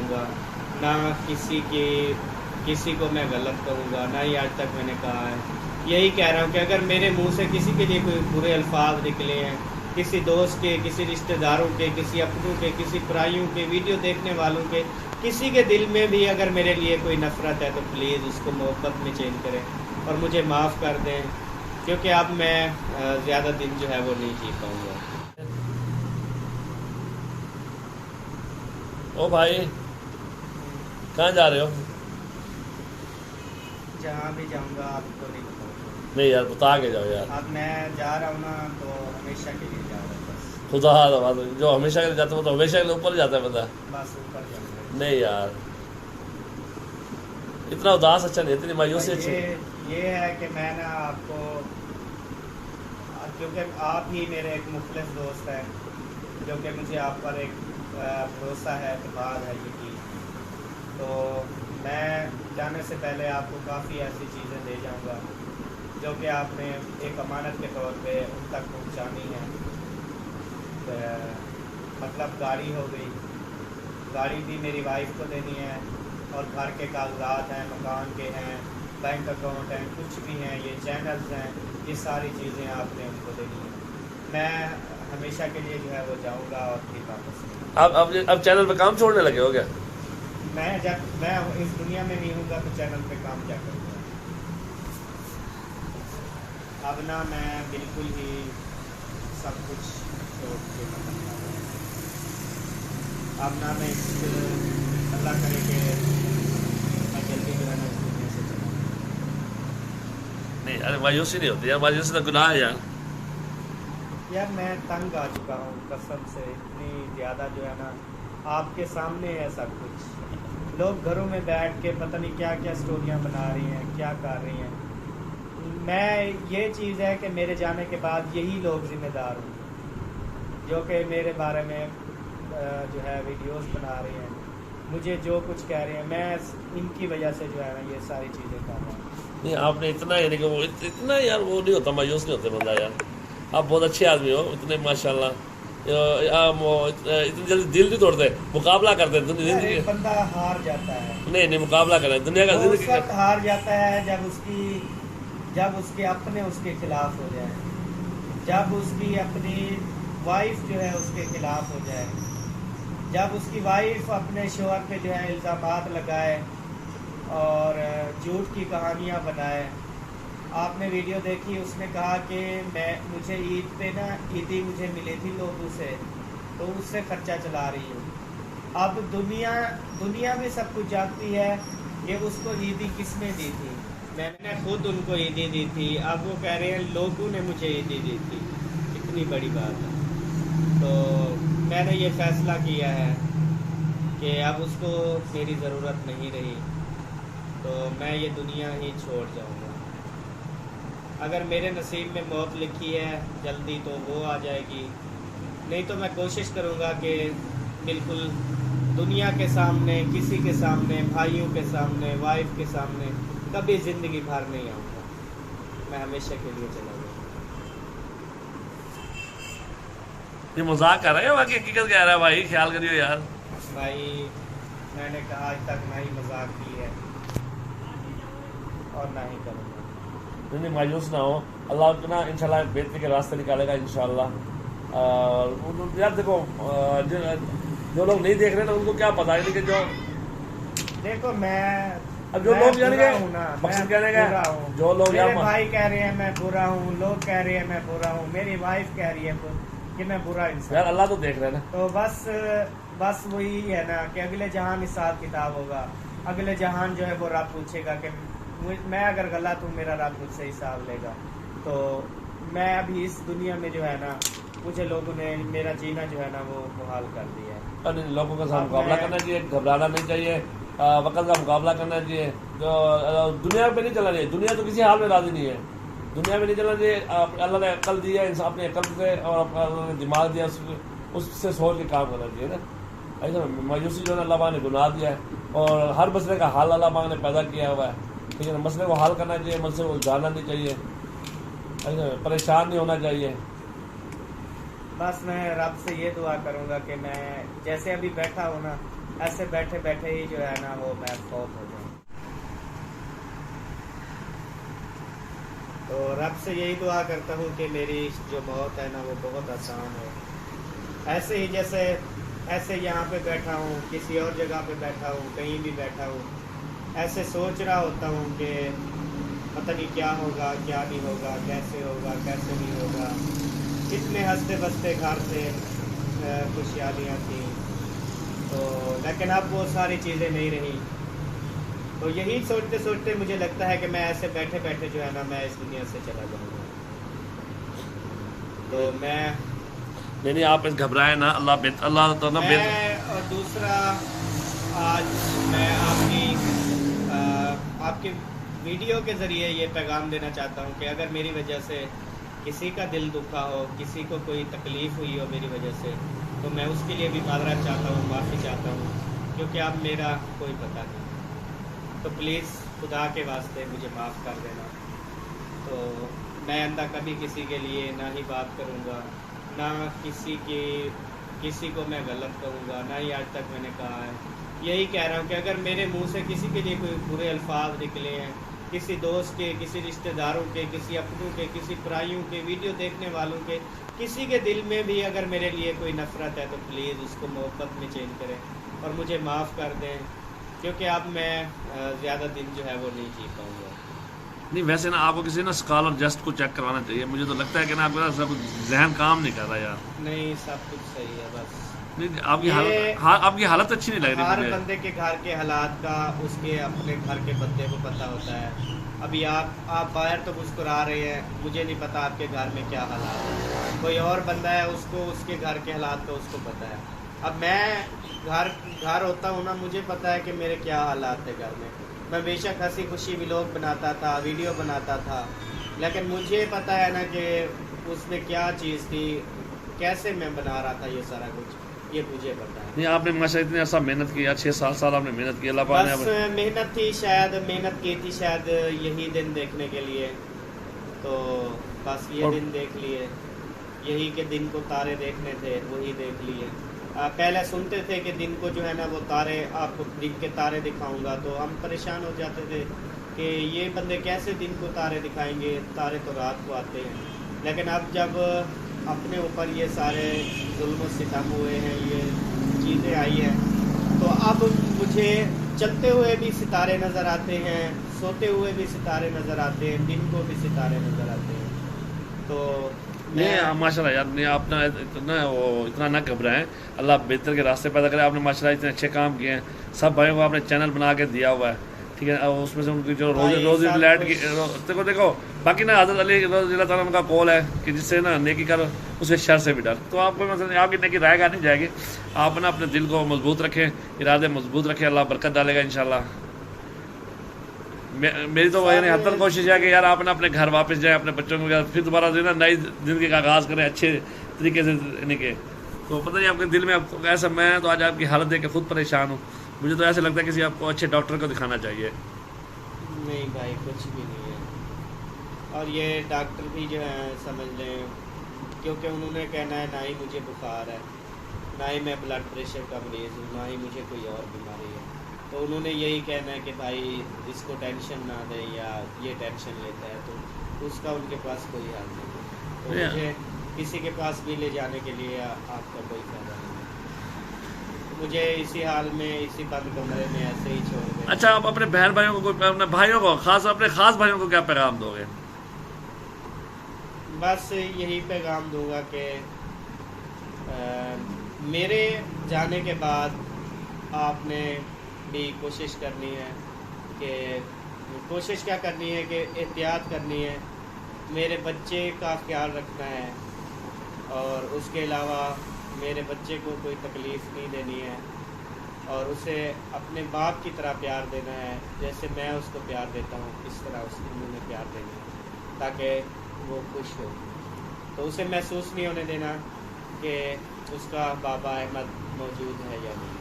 گا، نہ کسی کو میں غلط کہوں گا، نہ ہی آج تک میں نے کہا ہے۔ یہی کہہ رہا ہوں کہ اگر میرے منہ سے کسی کے لیے کوئی برے الفاظ نکلے ہیں، کسی دوست کے، کسی رشتہ داروں کے، کسی اپنوں کے، کسی پرائیوں کے، ویڈیو دیکھنے والوں کے، کسی کے دل میں بھی اگر میرے لیے کوئی نفرت ہے تو پلیز اس کو محبت میں چینج کریں اور مجھے معاف کر دیں، کیونکہ اب میں زیادہ دن جو ہے وہ نہیں جی پاؤں گا۔ او بھائی کہاں جا رہے ہو؟ جہاں بھی جاؤں گا آپ کو نہیں بتاؤں گا۔ نہیں یار بتا کے جاؤ یار، اب میں جا رہا ہوں نا تو ہمیشہ کے لیے جا رہا ہوں، بس خدا جو ہمیشہ کے لیے جاتا ہے وہ تو ہمیشہ کے لیے اوپر جاتا ہے بندہ۔ بس اوپر جاؤں گا۔ نہیں یار اتنا اداس اچھا نہیں، اتنی مایوسی اچھی نہیں۔ یہ ہے کہ میں نا آپ کو، کیونکہ آپ ہی میرے ایک مخلص دوست ہیں، جو کہ مجھے آپ پر ایک بھروسہ ہے، اعتماد ہے، یقین، تو میں جانے سے پہلے آپ کو کافی ایسی چیزیں دے جاؤں گا جو کہ آپ نے ایک امانت کے طور پہ ان تک پہنچانی ہے۔ مطلب گاڑی ہو گئی، گاڑی بھی میری وائف کو دینی ہے، اور گھر کے کاغذات ہیں، مکان کے ہیں، بینک اکاؤنٹ ہیں، کچھ بھی ہیں، یہ چینلز ہیں، یہ ساری چیزیں آپ نے ان کو دینی ہیں۔ میں ہمیشہ کے لیے جو ہے وہ جاؤں گا اور پھر واپس نہیں۔ اب چینل پہ کام چھوڑنے لگے ہو گیا؟ جب میں اس دنیا میں نہیں ہوں گا تو چینل پہ کام کیا کروں گا؟ اب نا میں بالکل ہی سب کچھ چھوڑ کے اب نہ میں اللہ کرے کہ میں جلدی جو ہے نا اس دنیا سے چلا جاؤں۔ نہیں ارے مایوسی نہیں ہوتی یار، مایوسی تو گناہ ہے یار۔ یار میں تنگ آ چکا ہوں قسم سے، اتنی زیادہ جو ہے نا، آپ کے سامنے ہے سب کچھ، لوگ گھروں میں بیٹھ کے پتہ نہیں کیا کیا سٹوریاں بنا رہی ہیں، کیا کر رہی ہیں۔ میں یہ چیز ہے کہ میرے جانے کے بعد یہی لوگ ذمہ دار ہوں گے جو کہ میرے بارے میں جو ہے ویڈیوز بنا رہے ہیں، مجھے جو کچھ کہہ رہے ہیں، میں ان کی وجہ سے جو ہے نا یہ ساری چیزیں کر رہا ہوں۔ نہیں آپ نے اتنا یعنی کہ وہ اتنا یار وہ نہیں ہوتا، مایوس نہیں ہوتے بندہ یار۔ آپ بہت اچھے آدمی ہو، اتنے ماشاء اللہ اتنی جلدی دل نہیں توڑتے، مقابلہ کرتے زندگی۔ بندہ ہار جاتا ہے، نہیں مقابلہ کریں دنیا کا، وہ زندگی اس کا۔ وقت ہار جاتا ہے جب اس کے اپنے اس کے خلاف ہو جائے، جب اس کی اپنی وائف جو ہے اس کے خلاف ہو جائے، جب اس کی وائف اپنے شوہر پہ جو ہے الزامات لگائے اور جھوٹ کی کہانیاں بنائے۔ آپ نے ویڈیو دیکھی، اس نے کہا کہ مجھے عید پہ نا عیدی مجھے ملی تھی لوگوں سے، تو اس سے خرچہ چلا رہی ہوں۔ اب دنیا بھی سب کچھ جانتی ہے کہ اس کو عیدی کس نے دی تھی، میں نے خود ان کو عیدی دی تھی، اب وہ کہہ رہے ہیں لوگوں نے مجھے عیدی دی تھی، اتنی بڑی بات ہے۔ تو میں نے یہ فیصلہ کیا ہے کہ اب اس کو میری ضرورت نہیں رہی، تو میں یہ دنیا ہی چھوڑ جاؤں گا۔ اگر میرے نصیب میں موت لکھی ہے جلدی تو وہ آ جائے گی، نہیں تو میں کوشش کروں گا کہ بالکل دنیا کے سامنے، کسی کے سامنے، بھائیوں کے سامنے، وائف کے سامنے کبھی زندگی بھر نہیں آؤں گا، میں ہمیشہ کے لیے چلا جاؤں گا۔ یہ مذاق کر رہے ہیں باقی حقیقت کہہ رہا ہے بھائی، خیال کریو یار۔ بھائی میں نے کہا آج تک نہ ہی مذاق کی ہے اور نہ ہی کروں گا۔ نہیں مایوس نہ ہو، اللہ آپ کو نا انشاءاللہ بہتری کے راستے نکالے گا انشاءاللہ۔ یار دیکھو جو لوگ نہیں دیکھ رہے نا ان کو کیا پتا ہے کہ جو دیکھو میں اب جو لوگ جانے گے برا ہوں نا، مقصد میں کہنے کا برا ہوں، جو لوگ میرے بھائی کہہ رہے ہیں میں برا ہوں، لوگ کہہ رہے ہیں میں برا ہوں، میری وائف کہہ رہی ہے کہ میں برا انسان یار اللہ تو دیکھ رہے ہیں نا۔ تو بس وہی ہے نا کہ اگلے جہان حساب کتاب ہوگا، اگلے جہان جو ہے وہ رب پوچھے گا کہ میں اگر غلط ہوں میرا رب مجھ سے حساب لے گا۔ تو میں ابھی اس دنیا میں جو ہے نا مجھے لوگوں نے میرا جینا جو ہے نا وہ محال کر دیا ہے۔ لوگوں کے ساتھ مقابلہ کرنا چاہیے، گھبرانا نہیں چاہیے، وقت کا مقابلہ کرنا چاہیے۔ جو دنیا پہ نہیں چلنا چاہیے، دنیا تو کسی حال میں راضی نہیں ہے، دنیا میں نہیں چلنا چاہیے۔ اللہ نے عقل دی ہے، اپنی عقل سے اور اللہ نے دماغ دیا، اس سے سوچ کے کام کرنا چاہیے نا۔ ایسا مایوسی جو ہے نا اللہ پاک نے گناہ دیا ہے، اور ہر مسئلے کا حل اللہ پاک نے پیدا کیا ہوا ہے، ٹھیک ہے نا۔ مسئلے کو حل کرنا چاہیے، مسئلے کو الجھانا نہیں چاہیے، پریشان نہیں ہونا چاہیے۔ بس میں رب سے یہ دعا کروں گا کہ میں جیسے ابھی بیٹھا ہوں نا ایسے بیٹھے بیٹھے ہی جو ہے نا وہ میں فوت ہو جاؤں. تو رب سے یہی دعا کرتا ہوں کہ میری جو موت ہے نا وہ بہت آسان ہو. ایسے ہی جیسے ایسے یہاں پہ بیٹھا ہوں، کسی اور جگہ پہ بیٹھا ہوں، کہیں بھی بیٹھا ہوں، ایسے سوچ رہا ہوتا ہوں کہ پتہ نہیں کیا ہوگا، کیا نہیں ہوگا، کیسے ہوگا، کیسے نہیں ہوگا. کتنے ہنستے بستے گھر تھے، خوشحالیاں تھیں. تو لیکن اب وہ ساری چیزیں نہیں رہیں. تو یہی سوچتے سوچتے مجھے لگتا ہے کہ میں ایسے بیٹھے بیٹھے جو ہے نا میں اس دنیا سے چلا جاؤں گا. تو میں نہیں آپ اس گھبرائیں نا، اللہ تعالیٰ اور دوسرا آج میں آپ کی ویڈیو کے ذریعے یہ پیغام دینا چاہتا ہوں کہ اگر میری وجہ سے کسی کا دل دکھا ہو، کسی کو کوئی تکلیف ہوئی ہو میری وجہ سے، تو میں اس کے لیے بھی معذرت چاہتا ہوں، معافی چاہتا ہوں، کیونکہ اب میرا کوئی پتہ نہیں. تو پلیز خدا کے واسطے مجھے معاف کر دینا. تو میں آئندہ کبھی کسی کے لیے نہ ہی بات کروں گا، نہ کسی کو میں غلط کہوں گا، نہ ہی آج تک میں نے کہا ہے. یہی کہہ رہا ہوں کہ اگر میرے منہ سے کسی کے لیے کوئی برے الفاظ نکلے ہیں، کسی دوست کے، کسی رشتہ داروں کے، کسی اپنوں کے، کسی پرائیوں کے، ویڈیو دیکھنے والوں کے، کسی کے دل میں بھی اگر میرے لیے کوئی نفرت ہے تو پلیز اس کو محبت میں چینج کریں اور مجھے معاف کر دیں، کیونکہ اب میں زیادہ دن جو ہے وہ نہیں جی پاؤں گا. نہیں ویسے نا آپ کو کسی نا اسکالر جسٹ کو چیک کروانا چاہیے. مجھے تو لگتا ہے کہ نا آپ کا سب ذہن کام نہیں کر رہا یار. نہیں سب کچھ صحیح ہے. بس نہیں آپ کی حالت اچھی نہیں لگ رہی. ہر بندے کے گھر کے حالات کا اس کے اپنے گھر کے بندے کو پتہ ہوتا ہے. ابھی آپ باہر تو مسکرا رہے ہیں، مجھے نہیں پتا آپ کے گھر میں کیا حالات ہیں. کوئی اور بندہ ہے، اس کو اس کے گھر کے حالات کا اس کو پتہ ہے. اب میں گھر ہوتا ہوں نا، مجھے پتہ ہے کہ میرے کیا حالات تھے گھر میں. میں بے شک ہنسی خوشی ولاگ بناتا تھا، ویڈیو بناتا تھا، لیکن مجھے پتہ ہے نا کہ اس میں کیا چیز تھی، کیسے میں بنا رہا تھا یہ سارا کچھ، یہ مجھے پتا ہے. نہیں آپ نے ماشاء اتنے عرصہ محنت کی، 6-7 سال آپ نے محنت کی. اللہ پاک نے بس محنت تھی، شاید محنت کی تھی شاید یہی دن دیکھنے کے لیے. تو بس یہ دن دیکھ لیے، یہی کہ دن کو تارے دیکھنے تھے، وہی دیکھ لیے. پہلے سنتے تھے کہ دن کو جو ہے نا وہ تارے، آپ کو دن کے تارے دکھاؤں گا، تو ہم پریشان ہو جاتے تھے کہ یہ بندے کیسے دن کو تارے دکھائیں گے، تارے تو رات کو آتے ہیں. لیکن اب جب اپنے اوپر یہ سارے ظلم و ستم ہوئے ہیں، یہ چیزیں آئی ہیں، تو اب مجھے چلتے ہوئے بھی ستارے نظر آتے ہیں، سوتے ہوئے بھی ستارے نظر آتے ہیں، دن کو بھی ستارے نظر آتے ہیں. تو نہیں ماشاء اللہ یار، نہیں آپ اتنا نہ گھبرائیں. اللہ بہتر کے راستے پیدا کرے. آپ نے ماشاء اللہ اتنے اچھے کام کیے ہیں. سب بھائیوں کو آپ نے چینل بنا کے دیا ہوا ہے، ٹھیک ہے. اس میں سے ان کی جو روزی لائٹ کی دیکھو باقی نا حضرت علی رضی اللہ تعالیٰ کا قول ہے کہ جس سے نا نیکی کر اسے شر سے بھی ڈر. تو آپ کو مثلا آپ کی نیکی رائے گا نہیں جائے گی. آپ نا اپنے دل کو مضبوط رکھیں، ارادے مضبوط رکھیں، اللہ برکت ڈالے گا انشاءاللہ. میری تو یعنی حد تک کوشش ہے کہ یار آپ نا اپنے گھر واپس جائیں، اپنے بچوں کو پھر دوبارہ جو ہے نا نئی زندگی کا آغاز کریں اچھے طریقے سے. کے تو پتہ نہیں آپ کے دل میں ایسا، میں تو آج آپ کی حالت دیکھ کے خود پریشان ہوں. مجھے تو ایسا لگتا ہے کسی آپ کو اچھے ڈاکٹر کو دکھانا چاہیے. نہیں بھائی کچھ بھی نہیں ہے. اور یہ ڈاکٹر بھی جو ہے سمجھ لیں، کیونکہ انہوں نے کہنا ہے نہ ہی مجھے بخار ہے، نہ ہی میں بلڈ پریشر کا مریض ہوں، نہ ہی مجھے کوئی اور بیماری ہے. تو انہوں نے یہی کہنا ہے کہ بھائی اس کو ٹینشن نہ دیں، یا یہ ٹینشن لیتا ہے، تو اس کا ان کے پاس کوئی حل نہیں ہے. تو مجھے کسی کے پاس بھی لے جانے کے لیے آپ کا کوئی فائدہ نہیں ہے. مجھے اسی حال میں، اسی بند کمرے میں ایسے ہی چھوڑ دیں. اچھا آپ اپنے بہن بھائیوں کو، اپنے بھائیوں کو خاص، اپنے خاص بھائیوں کو کیا پیغام دو گے؟ بس یہی پیغام دوں گا کہ میرے جانے کے بعد آپ نے بھی کوشش کرنی ہے کہ، کوشش کیا کرنی ہے کہ احتیاط کرنی ہے، میرے بچے کا خیال رکھنا ہے، اور اس کے علاوہ میرے بچے کو کوئی تکلیف نہیں دینی ہے، اور اسے اپنے باپ کی طرح پیار دینا ہے. جیسے میں اس کو پیار دیتا ہوں اس طرح اس کو انہوں نے پیار دینا ہے، تاکہ وہ خوش ہو. تو اسے محسوس نہیں ہونے دینا کہ اس کا بابا احمد موجود ہے یا نہیں.